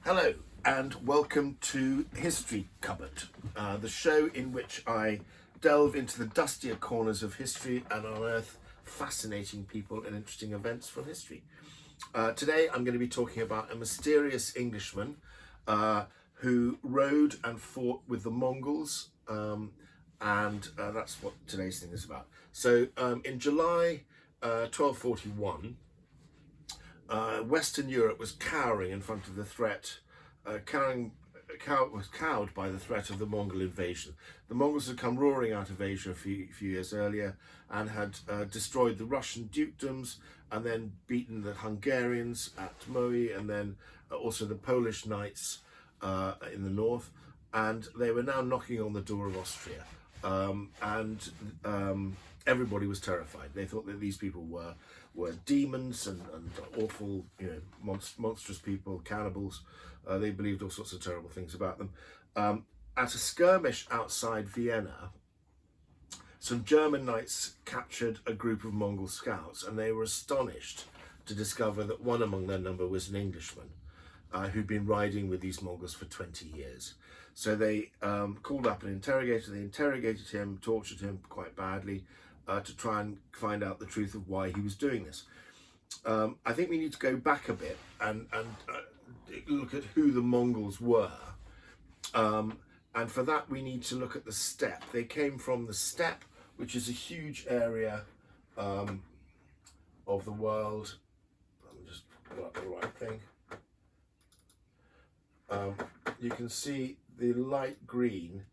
Hello and welcome to History Cupboard, the show in which I delve into the dustier corners of history and unearth fascinating people and interesting events from history. Today I'm going to be talking about a mysterious Englishman who rode and fought with the Mongols, and that's what today's thing is about. So in July 1241, Western Europe was cowering in front of the threat, was cowed by the threat of the Mongol invasion. The Mongols had come roaring out of Asia a few years earlier and had destroyed the Russian dukedoms and then beaten the Hungarians at Moe, and then also the Polish knights in the north, and they were now knocking on the door of Austria. Everybody was terrified. They thought that these people were demons and awful, monstrous people, cannibals. They believed all sorts of terrible things about them. At a skirmish outside Vienna, some German knights captured a group of Mongol scouts, and they were astonished to discover that one among their number was an Englishman who'd been riding with these Mongols for 20 years. So they called up an interrogator. They interrogated him, tortured him quite badly, to try and find out the truth of why he was doing this. I think we need to go back a bit and look at who the Mongols were. And for that, we need to look at the steppe. They came from the steppe, which is a huge area of the world. Let me just pull up the right thing. You can see the light green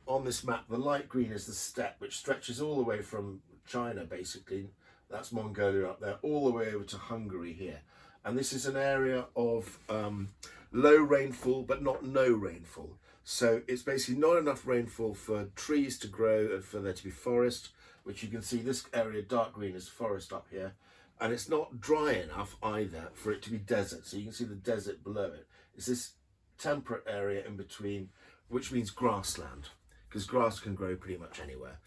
on this map. The light green is the steppe, which stretches all the way from China, basically. That's Mongolia up there, all the way over to Hungary here. And this is an area of low rainfall, but not no rainfall. So it's basically not enough rainfall for trees to grow and for there to be forest, which you can see this area, dark green, is forest up here. And it's not dry enough either for it to be desert. So you can see the desert below it. It's this temperate area in between, which means grassland, because grass can grow pretty much anywhere.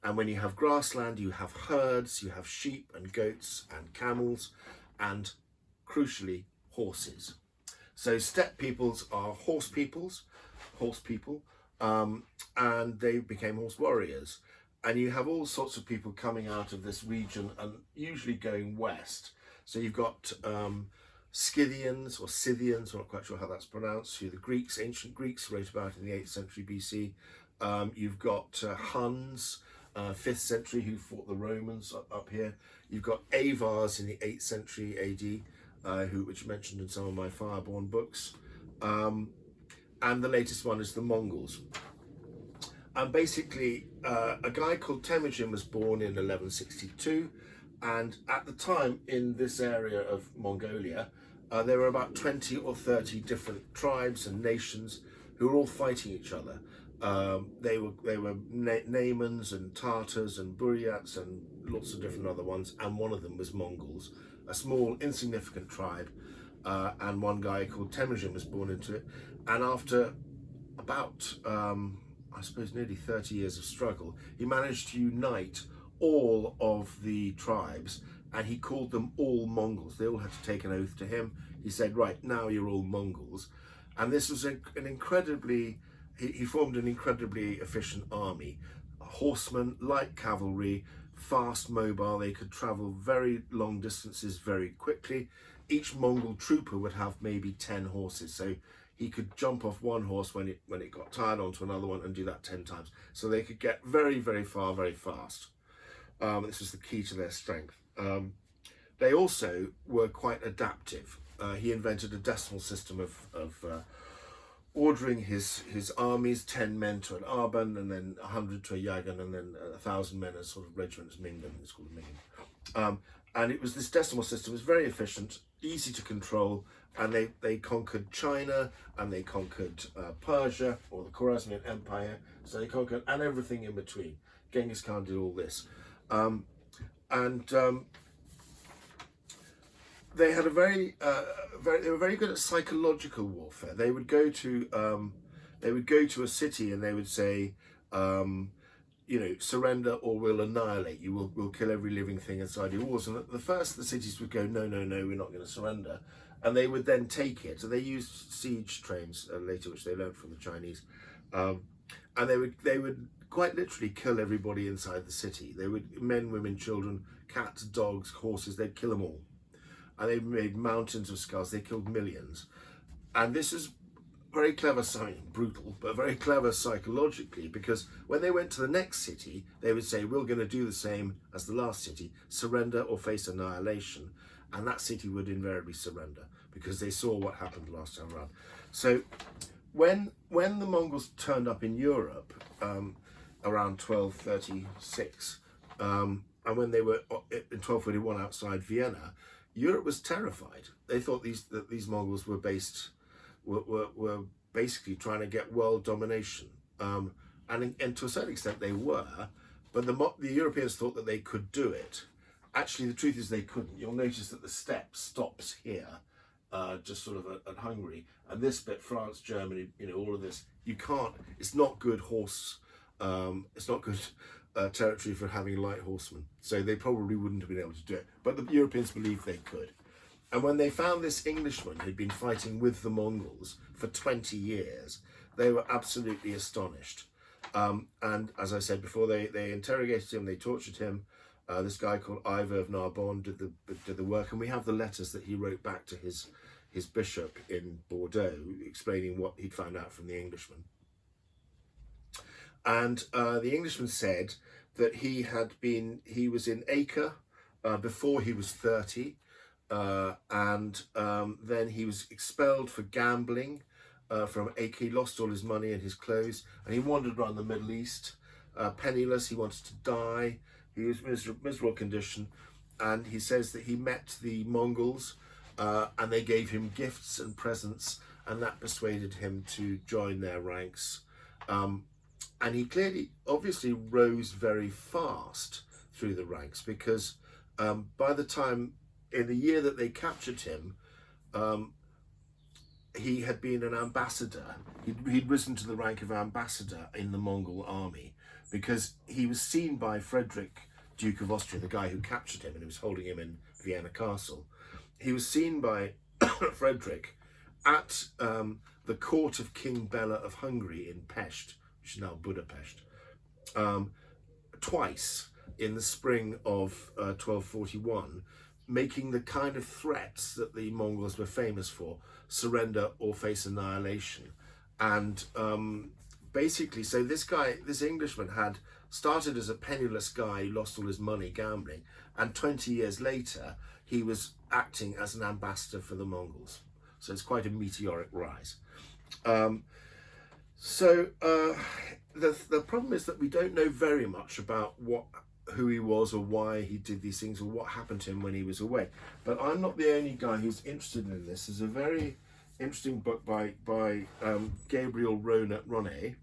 And when you have grassland, you have herds, you have sheep and goats and camels, and crucially, horses. So steppe peoples are horse people, and they became horse warriors. And you have all sorts of people coming out of this region and usually going west. So you've got Scythians or Scythians, I'm not quite sure how that's pronounced, who the Greeks, ancient Greeks, wrote about in the 8th century BC. You've got Huns, 5th century, who fought the Romans up here. You've got Avars in the 8th century AD, which are mentioned in some of my Fireborn books. And the latest one is the Mongols. And basically, a guy called Temujin was born in 1162. And at the time, in this area of Mongolia, there were about 20 or 30 different tribes and nations who were all fighting each other. They were Naimans and Tartars and Buryats and lots of different other ones, and one of them was Mongols, a small insignificant tribe, and one guy called Temujin was born into it. And after about I suppose nearly 30 years of struggle, he managed to unite all of the tribes, and he called them all Mongols. They all had to take an oath to him. He said, right, now you're all Mongols. And this was an incredibly, he formed an incredibly efficient army. Horsemen, light cavalry, fast, mobile. They could travel very long distances very quickly. Each Mongol trooper would have maybe 10 horses. So he could jump off one horse when it got tired onto another one and do that 10 times. So they could get very, very far, very fast. This was the key to their strength. They also were quite adaptive. He invented a decimal system of ordering his armies, 10 men to an arban, and then 100 to a yagan, and then 1,000 men as sort of regiments, mingan, it's called a mingan. And it was this decimal system, was very efficient, easy to control, and they conquered China, and they conquered Persia, or the Khwarezmian Empire, so they conquered, and everything in between. Genghis Khan did all this. They had they were very good at psychological warfare. They would go to a city and they would say, surrender or we'll annihilate you. We'll kill every living thing inside your walls. And at the first, the cities would go, no, we're not going to surrender. and they would then take it. So they used siege trains later, which they learned from the Chinese, and they would quite literally kill everybody inside the city. They would, men, women, children, cats, dogs, horses. They'd kill them all, and they made mountains of skulls. They killed millions, and this is very clever, something brutal, but very clever psychologically, because when they went to the next city, they would say, we're going to do the same as the last city, surrender or face annihilation. And that city would invariably surrender because they saw what happened last time around. So when the Mongols turned up in Europe around 1236, and when they were in 1241 outside Vienna, Europe was terrified. They thought that these Mongols were were basically trying to get world domination, and to a certain extent they were, but the Europeans thought that they could do it. Actually, the truth is they couldn't. You'll notice that the steppe stops here, just sort of at Hungary, and this bit, France, Germany, all of this, you can't. It's not good horse. It's not good territory for having light horsemen, so they probably wouldn't have been able to do it. But the Europeans believed they could. And when they found this Englishman who'd been fighting with the Mongols for 20 years, they were absolutely astonished. And as I said before, they interrogated him, they tortured him. This guy called Ivor of Narbonne did the work, and we have the letters that he wrote back to his bishop in Bordeaux, explaining what he'd found out from the Englishman. And the Englishman said that he was in Acre before he was 30. And then he was expelled for gambling from Acre. He lost all his money and his clothes, and he wandered around the Middle East, penniless. He wanted to die. He was miserable condition, and he says that he met the Mongols, and they gave him gifts and presents, and that persuaded him to join their ranks. And he obviously rose very fast through the ranks, because by the time, in the year that they captured him, he had been an ambassador. He'd risen to the rank of ambassador in the Mongol army, because he was seen by Frederick, Duke of Austria, the guy who captured him and who was holding him in Vienna Castle. He was seen by Frederick at the court of King Bela of Hungary in Pest, which is now Budapest, twice in the spring of 1241, making the kind of threats that the Mongols were famous for: surrender or face annihilation. And basically, so this Englishman had started as a penniless guy who lost all his money gambling, and 20 years later he was acting as an ambassador for the Mongols. So it's quite a meteoric rise. The problem is that we don't know very much about who he was, or why he did these things, or what happened to him when he was away. But I'm not the only guy who's interested in this. There's a very interesting book by Gabriel Ronnet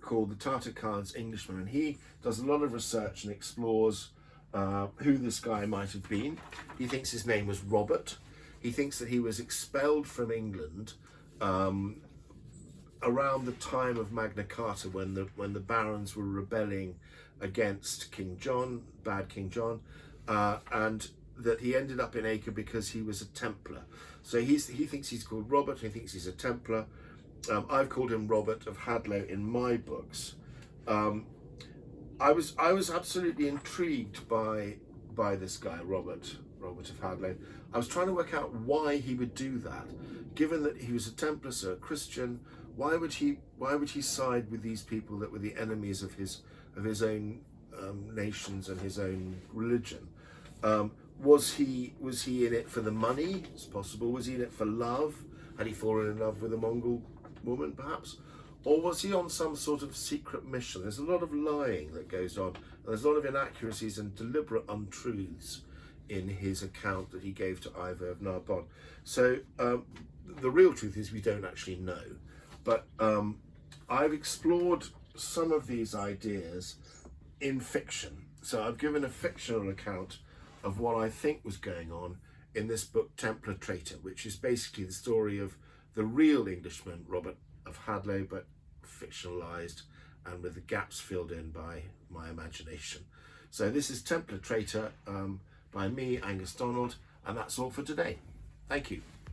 called The Tartar Khan's Englishman, and he does a lot of research and explores who this guy might have been. He thinks his name was Robert. He thinks that he was expelled from England around the time of Magna Carta, when the barons were rebelling against King John, bad King John, and that he ended up in Acre because he was a Templar. So he thinks he's called Robert. He thinks he's a Templar. I've called him Robert of Hadlow in my books. I was absolutely intrigued by this guy, Robert of Hadlow. I was trying to work out why he would do that, given that he was a Templar, so a Christian. Why would he side with these people that were the enemies of his own nations and his own religion? Was he in it for the money? It's possible. Was he in it for love? Had he fallen in love with a Mongol woman, perhaps? Or was he on some sort of secret mission? There's a lot of lying that goes on, and there's a lot of inaccuracies and deliberate untruths in his account that he gave to Ivor of Narbonne. So the real truth is we don't actually know. But I've explored some of these ideas in fiction. So I've given a fictional account of what I think was going on in this book, Templar Traitor, which is basically the story of the real Englishman, Robert of Hadlow, but fictionalized and with the gaps filled in by my imagination. So this is Templar Traitor by me, Angus Donald, and that's all for today. Thank you.